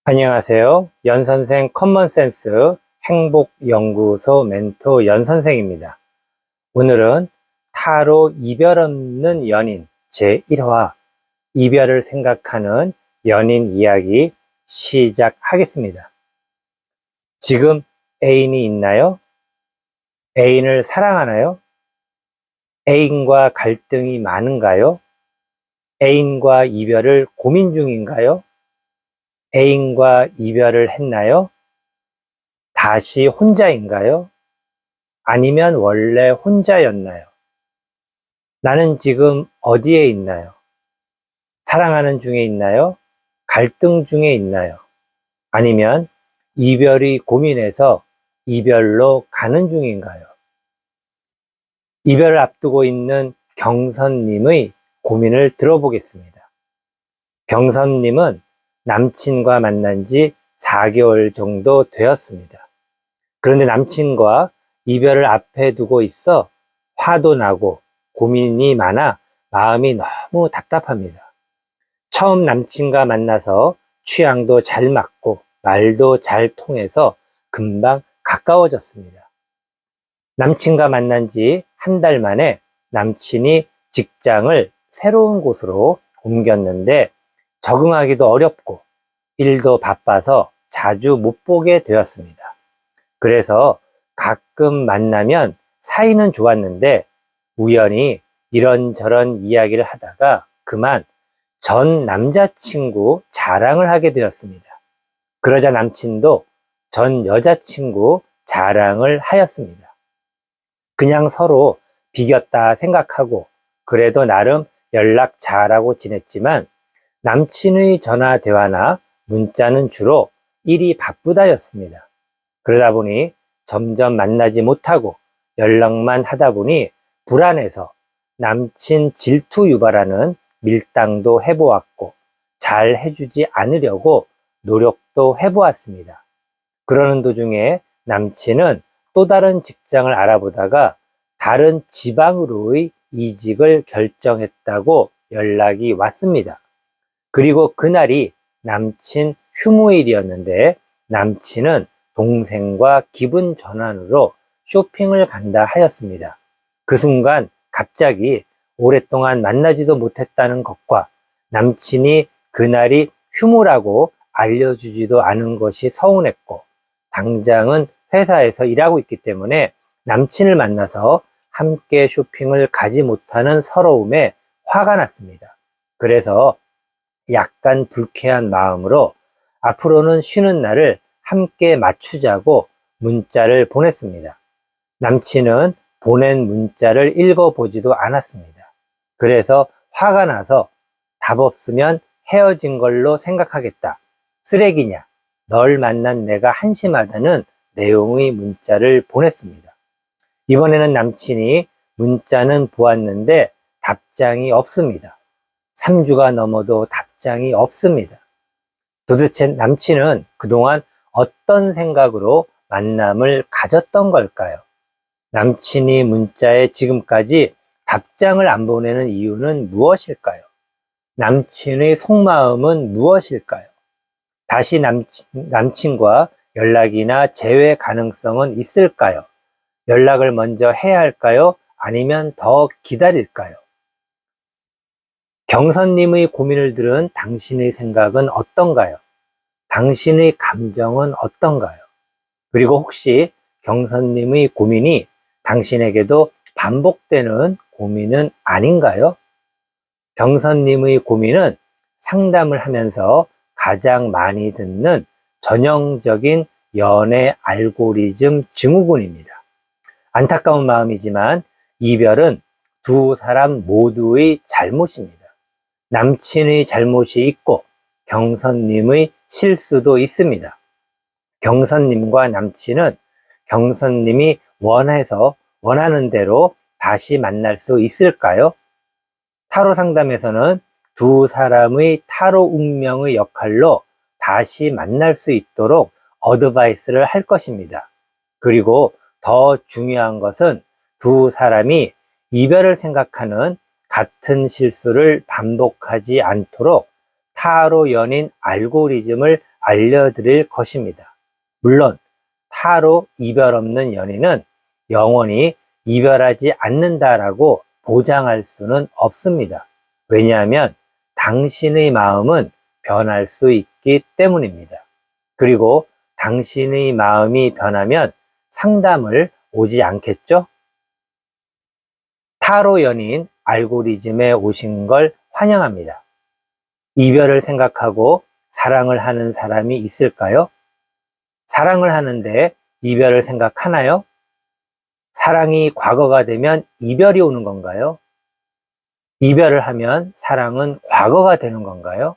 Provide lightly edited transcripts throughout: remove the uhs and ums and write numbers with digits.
안녕하세요. 연선생 커먼센스 행복연구소 멘토 연선생입니다. 오늘은 타로 이별 없는 연인 제1화 이별을 생각하는 연인 이야기 시작하겠습니다. 지금 애인이 있나요? 애인을 사랑하나요? 애인과 갈등이 많은가요? 애인과 이별을 고민 중인가요? 애인과 이별을 했나요? 다시 혼자인가요? 아니면 원래 혼자였나요? 나는 지금 어디에 있나요? 사랑하는 중에 있나요? 갈등 중에 있나요? 아니면 이별이 고민해서 이별로 가는 중인가요? 이별을 앞두고 있는 경선님의 고민을 들어보겠습니다. 경선님은 남친과 만난 지 4개월 정도 되었습니다. 그런데 남친과 이별을 앞에 두고 있어 화도 나고 고민이 많아 마음이 너무 답답합니다. 처음 남친과 만나서 취향도 잘 맞고 말도 잘 통해서 금방 가까워졌습니다. 남친과 만난 지 한 달 만에 남친이 직장을 새로운 곳으로 옮겼는데 적응하기도 어렵고 일도 바빠서 자주 못 보게 되었습니다. 그래서 가끔 만나면 사이는 좋았는데 우연히 이런저런 이야기를 하다가 그만 전 남자친구 자랑을 하게 되었습니다. 그러자 남친도 전 여자친구 자랑을 하였습니다. 그냥 서로 비겼다 생각하고 그래도 나름 연락 잘하고 지냈지만 남친의 전화 대화나 문자는 주로 일이 바쁘다였습니다. 그러다 보니 점점 만나지 못하고 연락만 하다 보니 불안해서 남친 질투 유발하는 밀당도 해보았고 잘 해주지 않으려고 노력도 해보았습니다. 그러는 도중에 남친은 또 다른 직장을 알아보다가 다른 지방으로의 이직을 결정했다고 연락이 왔습니다. 그리고 그날이 남친 휴무일이었는데 남친은 동생과 기분 전환으로 쇼핑을 간다 하였습니다. 그 순간 갑자기 오랫동안 만나지도 못했다는 것과 남친이 그날이 휴무라고 알려주지도 않은 것이 서운했고 당장은 회사에서 일하고 있기 때문에 남친을 만나서 함께 쇼핑을 가지 못하는 서러움에 화가 났습니다. 그래서 약간 불쾌한 마음으로 앞으로는 쉬는 날을 함께 맞추자고 문자를 보냈습니다. 남친은 보낸 문자를 읽어보지도 않았습니다. 그래서 화가 나서 답 없으면 헤어진 걸로 생각하겠다. 쓰레기냐? 널 만난 내가 한심하다는 내용의 문자를 보냈습니다. 이번에는 남친이 문자는 보았는데 답장이 없습니다. 3주가 넘어도 답장이 없습니다. 도대체 남친은 그동안 어떤 생각으로 만남을 가졌던 걸까요? 남친이 문자에 지금까지 답장을 안 보내는 이유는 무엇일까요? 남친의 속마음은 무엇일까요? 다시 남친과 연락이나 재회 가능성은 있을까요? 연락을 먼저 해야 할까요? 아니면 더 기다릴까요? 경선님의 고민을 들은 당신의 생각은 어떤가요? 당신의 감정은 어떤가요? 그리고 혹시 경선님의 고민이 당신에게도 반복되는 고민은 아닌가요? 경선님의 고민은 상담을 하면서 가장 많이 듣는 전형적인 연애 알고리즘 증후군입니다. 안타까운 마음이지만 이별은 두 사람 모두의 잘못입니다. 남친의 잘못이 있고 경선님의 실수도 있습니다. 경선님과 남친은 경선님이 원하는 대로 다시 만날 수 있을까요? 타로 상담에서는 두 사람의 타로 운명의 역할로 다시 만날 수 있도록 어드바이스를 할 것입니다. 그리고 더 중요한 것은 두 사람이 이별을 생각하는 같은 실수를 반복하지 않도록 타로 연인 알고리즘을 알려드릴 것입니다. 물론 타로 이별 없는 연인은 영원히 이별하지 않는다라고 보장할 수는 없습니다. 왜냐하면 당신의 마음은 변할 수 있기 때문입니다. 그리고 당신의 마음이 변하면 상담을 오지 않겠죠? 타로 연인 알고리즘에 오신 걸 환영합니다. 이별을 생각하고 사랑을 하는 사람이 있을까요? 사랑을 하는데 이별을 생각하나요? 사랑이 과거가 되면 이별이 오는 건가요? 이별을 하면 사랑은 과거가 되는 건가요?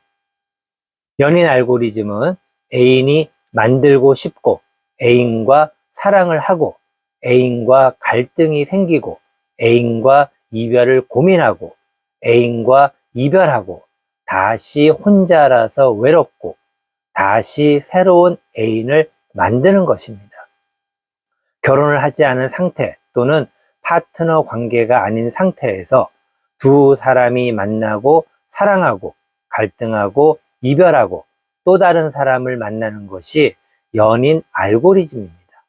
연인 알고리즘은 애인이 만들고 싶고 애인과 사랑을 하고 애인과 갈등이 생기고 애인과 이별을 고민하고 애인과 이별하고 다시 혼자라서 외롭고 다시 새로운 애인을 만드는 것입니다. 결혼을 하지 않은 상태 또는 파트너 관계가 아닌 상태에서 두 사람이 만나고 사랑하고 갈등하고 이별하고 또 다른 사람을 만나는 것이 연인 알고리즘입니다.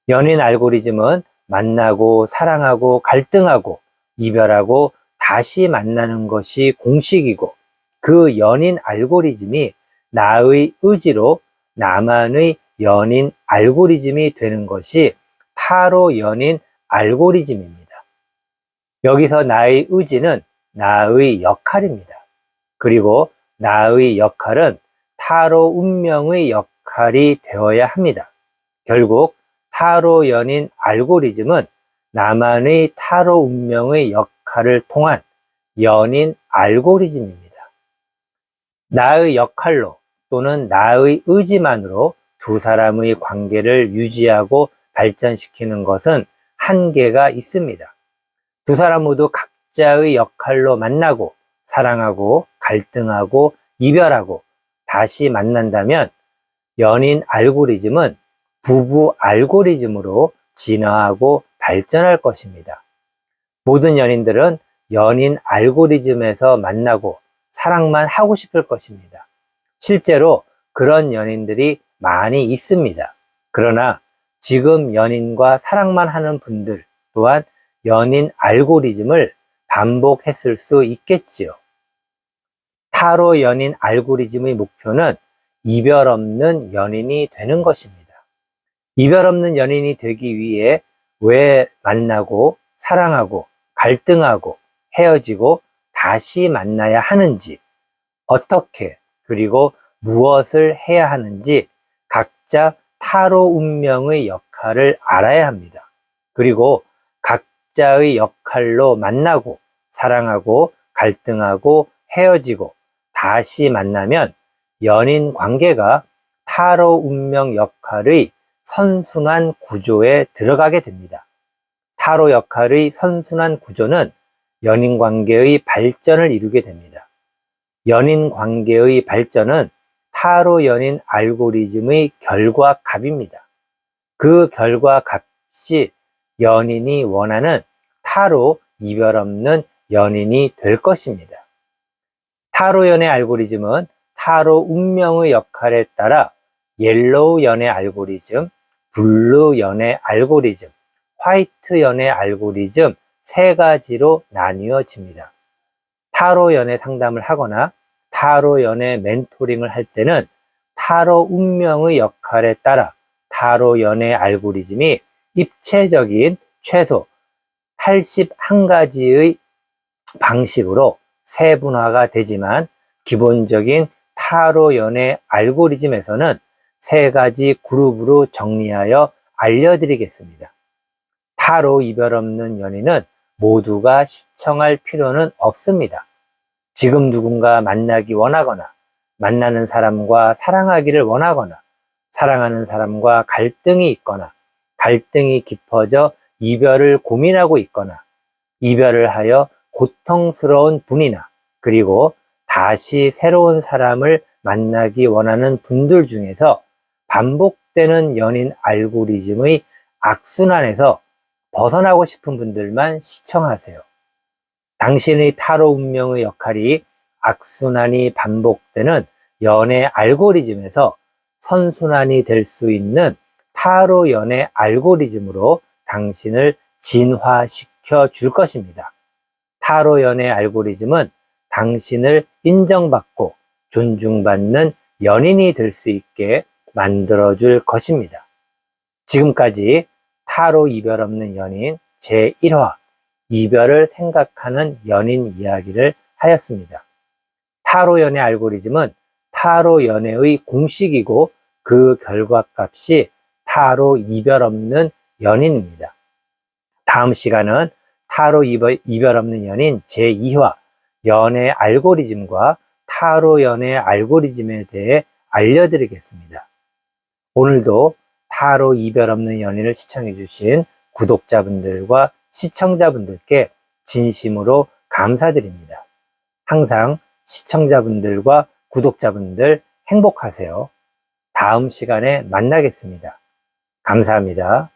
연인 알고리즘은 만나고 사랑하고 갈등하고 이별하고 다시 만나는 것이 공식이고 그 연인 알고리즘이 나의 의지로 나만의 연인 알고리즘이 되는 것이 타로 연인 알고리즘입니다. 여기서 나의 의지는 나의 역할입니다. 그리고 나의 역할은 타로 운명의 역할이 되어야 합니다. 결국 타로 연인 알고리즘은 나만의 타로 운명의 역할을 통한 연인 알고리즘입니다. 나의 역할로 또는 나의 의지만으로 두 사람의 관계를 유지하고 발전시키는 것은 한계가 있습니다. 두 사람 모두 각자의 역할로 만나고 사랑하고 갈등하고 이별하고 다시 만난다면 연인 알고리즘은 부부 알고리즘으로 진화하고 발전할 것입니다. 모든 연인들은 연인 알고리즘에서 만나고 사랑만 하고 싶을 것입니다. 실제로 그런 연인들이 많이 있습니다. 그러나 지금 연인과 사랑만 하는 분들 또한 연인 알고리즘을 반복했을 수 있겠지요. 타로 연인 알고리즘의 목표는 이별 없는 연인이 되는 것입니다. 이별 없는 연인이 되기 위해 왜 만나고 사랑하고 갈등하고 헤어지고 다시 만나야 하는지, 어떻게 그리고 무엇을 해야 하는지 각자 타로 운명의 역할을 알아야 합니다. 그리고 각자의 역할로 만나고 사랑하고 갈등하고 헤어지고 다시 만나면 연인 관계가 타로 운명 역할의 선순환 구조에 들어가게 됩니다. 타로 역할의 선순환 구조는 연인 관계의 발전을 이루게 됩니다. 연인 관계의 발전은 타로 연인 알고리즘의 결과값입니다. 그 결과값이 연인이 원하는 타로 이별 없는 연인이 될 것입니다. 타로 연애 알고리즘은 타로 운명의 역할에 따라 옐로우 연애 알고리즘, 블루 연애 알고리즘, 화이트 연애 알고리즘 세 가지로 나뉘어집니다. 타로 연애 상담을 하거나 타로 연애 멘토링을 할 때는 타로 운명의 역할에 따라 타로 연애 알고리즘이 입체적인 최소 81가지의 방식으로 세분화가 되지만 기본적인 타로 연애 알고리즘에서는 세 가지 그룹으로 정리하여 알려드리겠습니다. 타로 이별 없는 연인은 모두가 시청할 필요는 없습니다. 지금 누군가 만나기 원하거나 만나는 사람과 사랑하기를 원하거나 사랑하는 사람과 갈등이 있거나 갈등이 깊어져 이별을 고민하고 있거나 이별을 하여 고통스러운 분이나 그리고 다시 새로운 사람을 만나기 원하는 분들 중에서 반복되는 연인 알고리즘의 악순환에서 벗어나고 싶은 분들만 시청하세요. 당신의 타로 운명의 역할이 악순환이 반복되는 연애 알고리즘에서 선순환이 될 수 있는 타로 연애 알고리즘으로 당신을 진화시켜 줄 것입니다. 타로 연애 알고리즘은 당신을 인정받고 존중받는 연인이 될 수 있게 만들어 줄 것입니다. 지금까지 타로 이별 없는 연인 제1화 이별을 생각하는 연인 이야기를 하였습니다. 타로 연애 알고리즘은 타로 연애의 공식이고 그 결과값이 타로 이별 없는 연인입니다. 다음 시간은 타로 이별 없는 연인 제2화 연애 알고리즘과 타로 연애 알고리즘에 대해 알려드리겠습니다. 오늘도 타로 이별 없는 연인을 시청해 주신 구독자분들과 시청자분들께 진심으로 감사드립니다. 항상 시청자분들과 구독자분들 행복하세요. 다음 시간에 만나겠습니다. 감사합니다.